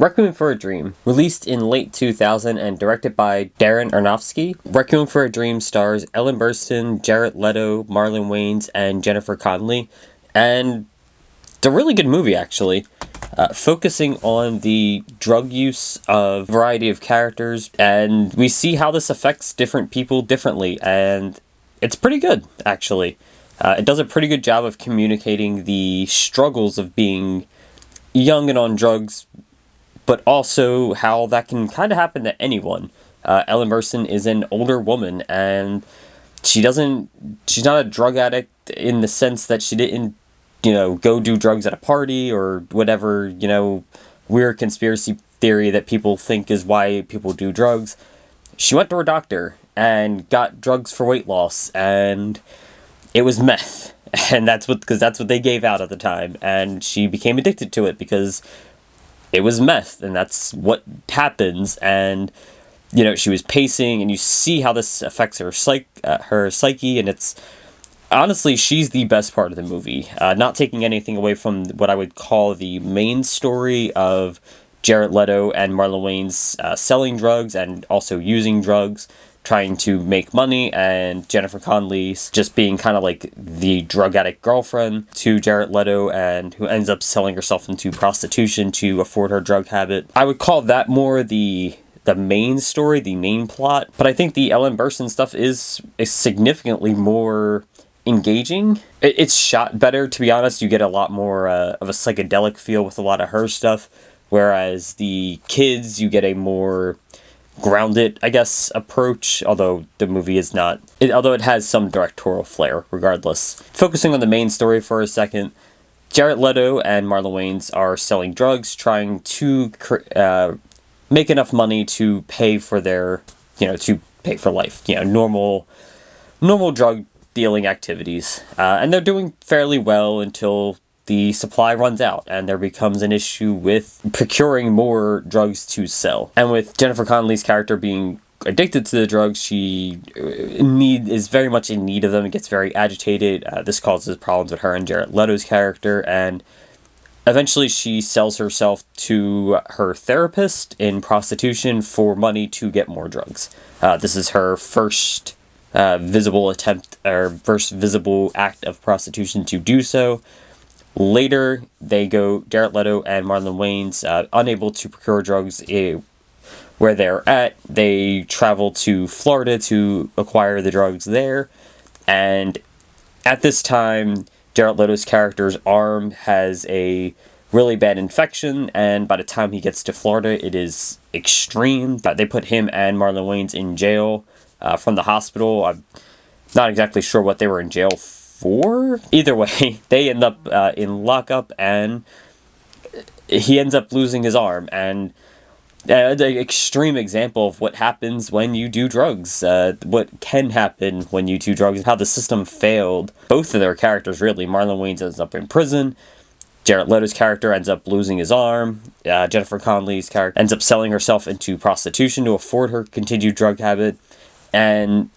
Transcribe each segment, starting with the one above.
Requiem for a Dream, released in late 2000 and directed by Darren Aronofsky. Requiem for a Dream stars Ellen Burstyn, Jared Leto, Marlon Wayans, and Jennifer Connelly, and it's a really good movie, actually. Focusing on the drug use of a variety of characters, and we see how this affects different people differently, and it's pretty good, actually. It does a pretty good job of communicating the struggles of being young and on drugs, but also how that can kind of happen to anyone. Ellen Burstyn is an older woman, and she's not a drug addict in the sense that she didn't, go do drugs at a party or whatever, weird conspiracy theory that people think is why people do drugs. She went to her doctor and got drugs for weight loss, and it was meth. And that's what they gave out at the time, and she became addicted to it because it was meth, and that's what happens. And she was pacing, and you see how this affects her psyche, and it's honestly, she's the best part of the movie. Not taking anything away from what I would call the main story of Jared Leto and Marlon Wayans selling drugs and also using drugs, trying to make money, and Jennifer Connelly's just being kind of like the drug addict girlfriend to Jared Leto, and who ends up selling herself into prostitution to afford her drug habit. I would call that more the main story, the main plot, but I think the Ellen Burstyn stuff is significantly more engaging. It's shot better, to be honest. You get a lot more of a psychedelic feel with a lot of her stuff, whereas the kids, you get a more grounded, I guess, approach, although the movie is not, although it has some directorial flair regardless. Focusing on the main story for a second, Jared Leto and Marlon Wayans are selling drugs, trying to make enough money to pay for their, to pay for life, normal drug dealing activities, and they're doing fairly well until the supply runs out, and there becomes an issue with procuring more drugs to sell. And with Jennifer Connelly's character being addicted to the drugs, she is very much in need of them and gets very agitated. This causes problems with her and Jared Leto's character, and eventually she sells herself to her therapist in prostitution for money to get more drugs. This is her first visible attempt, or first visible act of prostitution to do so. Later, Jared Leto and Marlon Wayans, unable to procure drugs where they're at, they travel to Florida to acquire the drugs there. And at this time, Jared Leto's character's arm has a really bad infection, and by the time he gets to Florida, it is extreme. They put him and Marlon Wayans in jail from the hospital. I'm not exactly sure what they were in jail for. Either way, they end up in lockup, and he ends up losing his arm. And the extreme example of what happens when you do drugs, what can happen when you do drugs, how the system failed both of their characters, really. Marlon Wayans ends up in prison. Jared Leto's character ends up losing his arm. Jennifer Connelly's character ends up selling herself into prostitution to afford her continued drug habit. And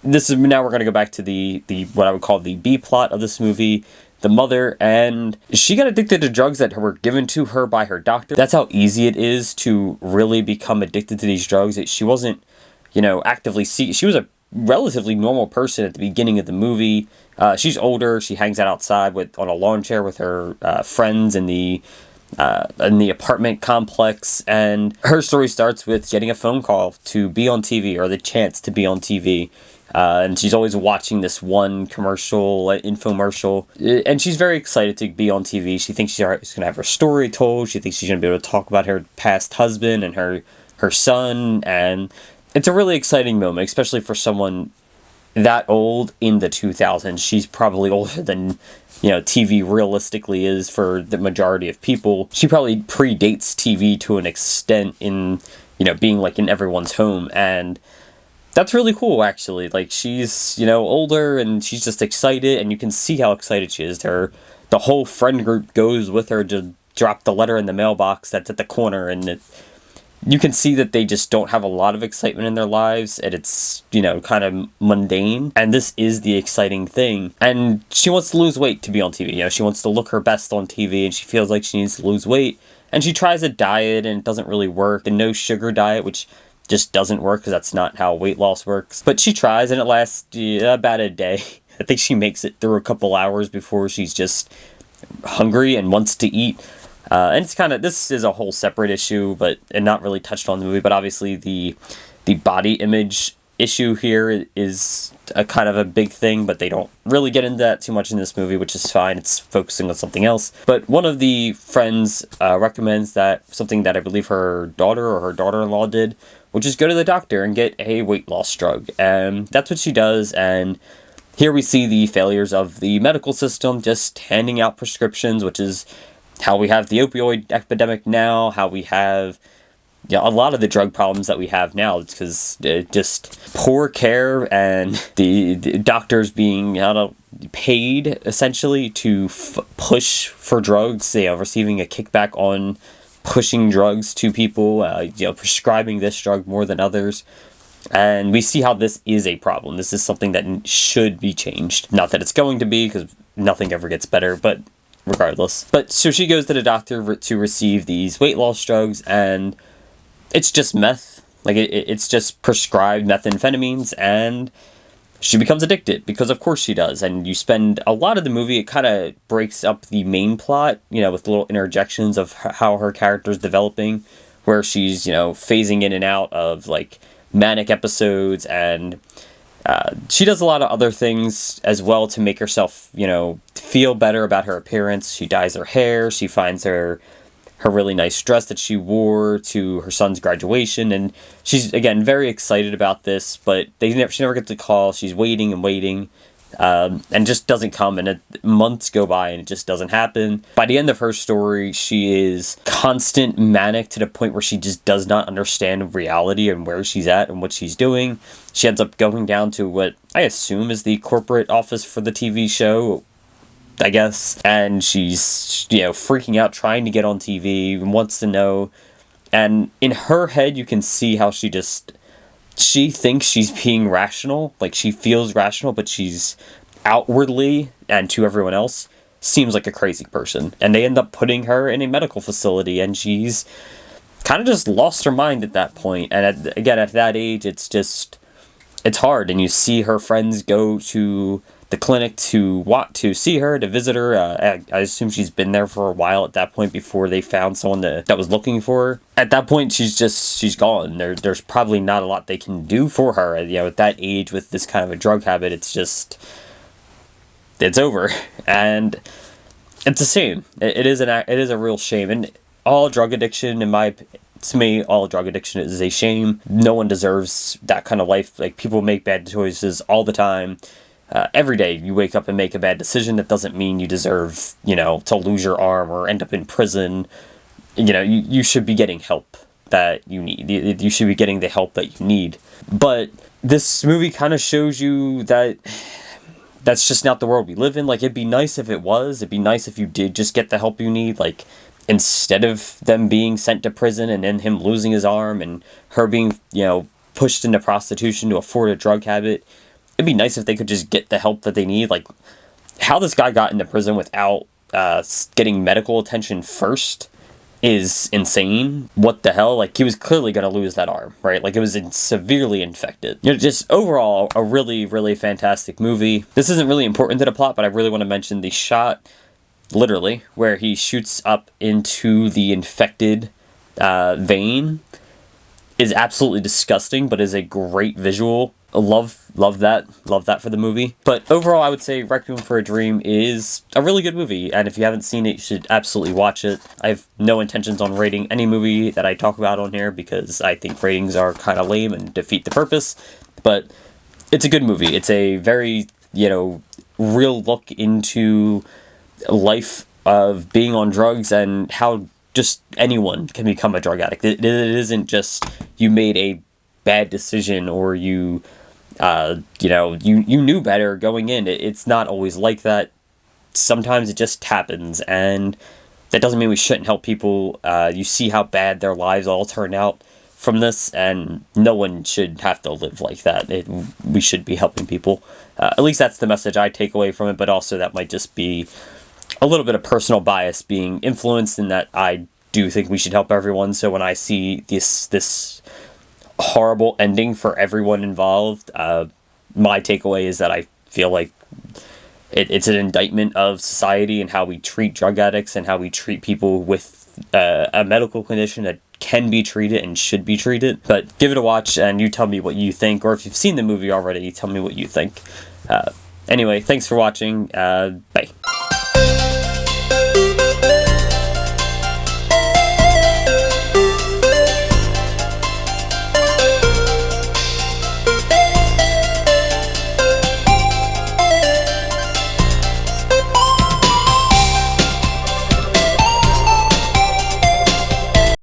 now we're going to go back to the what I would call the B plot of this movie. The mother, and she got addicted to drugs that were given to her by her doctor. That's how easy it is to really become addicted to these drugs. She wasn't, actively she was a relatively normal person at the beginning of the movie. She's older. She hangs out outside on a lawn chair with her friends in the apartment complex, and her story starts with getting a phone call to be on TV, or the chance to be on TV. And she's always watching this one infomercial, and she's very excited to be on TV. She thinks she's going to have her story told. She thinks she's going to be able to talk about her past husband and her son, and it's a really exciting moment, especially for someone that old in the 2000s. She's probably older than, TV realistically is for the majority of people. She probably predates TV to an extent in, being like in everyone's home, and that's really cool, actually. Like, she's, older, and she's just excited, and you can see how excited she is. The whole friend group goes with her to drop the letter in the mailbox that's at the corner, and you can see that they just don't have a lot of excitement in their lives, and it's, kind of mundane, and this is the exciting thing. And she wants to lose weight to be on TV. She wants to look her best on TV, and she feels like she needs to lose weight, And she tries a diet and it doesn't really work. The no sugar diet, which just doesn't work because that's not how weight loss works. But she tries and it lasts about a day. I think she makes it through a couple hours before she's just hungry and wants to eat. And it's kind of, this is a whole separate issue, and not really touched on in the movie, but obviously the body image issue here is a kind of a big thing, but they don't really get into that too much in this movie, which is fine. It's focusing on something else. But one of the friends recommends that something that I believe her daughter or her daughter-in-law did, which is go to the doctor and get a weight loss drug. And that's what she does, and here we see the failures of the medical system, just handing out prescriptions, which is how we have the opioid epidemic now, how we have a lot of the drug problems that we have now. It's because just poor care and the doctors being paid, essentially, to push for drugs, receiving a kickback on pushing drugs to people, prescribing this drug more than others. And we see how this is a problem. This is something that should be changed. Not that it's going to be, because nothing ever gets better, but regardless. But so she goes to the doctor to receive these weight loss drugs, and it's just meth. Like, it's just prescribed methamphetamines, and she becomes addicted, because of course she does. And you spend a lot of the movie, it kind of breaks up the main plot, with little interjections of how her character's developing, where she's, phasing in and out of, manic episodes, and she does a lot of other things as well to make herself, feel better about her appearance. She dyes her hair, she finds her really nice dress that she wore to her son's graduation, and she's, again, very excited about this, but she never gets a call. She's waiting and waiting, and just doesn't come, and months go by and it just doesn't happen. By the end of her story, she is constant manic to the point where she just does not understand reality and where she's at and what she's doing. She ends up going down to what I assume is the corporate office for the TV show, I guess, and she's, freaking out, trying to get on TV, wants to know, and in her head, you can see how she thinks she's being rational, she feels rational, but she's outwardly, and to everyone else, seems like a crazy person, and they end up putting her in a medical facility, and she's kind of just lost her mind at that point, and at that age, it's hard, and you see her friends go to the clinic to see her, to visit her. I assume she's been there for a while at that point before they found someone that was looking for her. At that point, she's gone. There's probably not a lot they can do for her. At that age with this kind of a drug habit, it's over. And it's a shame. It is a real shame. And all drug addiction, to me, all drug addiction is a shame. No one deserves that kind of life. People make bad choices all the time. Every day you wake up and make a bad decision. That doesn't mean you deserve, to lose your arm or end up in prison. You should be getting help that you need. You should be getting the help that you need. But this movie kind of shows you that that's just not the world we live in. It'd be nice if it was. It'd be nice if you did just get the help you need. Instead of them being sent to prison and then him losing his arm and her being, pushed into prostitution to afford a drug habit. It'd be nice if they could just get the help that they need. How this guy got into prison without getting medical attention first is insane. What the hell? He was clearly going to lose that arm, right? It was severely infected. Just overall, a really, really fantastic movie. This isn't really important to the plot, but I really want to mention the shot, literally, where he shoots up into the infected vein is absolutely disgusting, but is a great visual. Love that for the movie. But overall, I would say Requiem for a Dream is a really good movie, and if you haven't seen it, you should absolutely watch it. I have no intentions on rating any movie that I talk about on here, because I think ratings are kind of lame and defeat the purpose, but it's a good movie. It's a very, real look into life of being on drugs and how just anyone can become a drug addict. It isn't just you made a bad decision or you knew better going in. It's not always like that. Sometimes it just happens, and that doesn't mean we shouldn't help people. You see how bad their lives all turn out from this, and no one should have to live like that. We should be helping people. At least that's the message I take away from it, but also that might just be a little bit of personal bias being influenced in that I do think we should help everyone. So when I see this horrible ending for everyone involved, my takeaway is that I feel like it's an indictment of society and how we treat drug addicts and how we treat people with a medical condition that can be treated and should be treated. But give it a watch and you tell me what you think, or if you've seen the movie already, tell me what you think. Anyway, thanks for watching. Bye.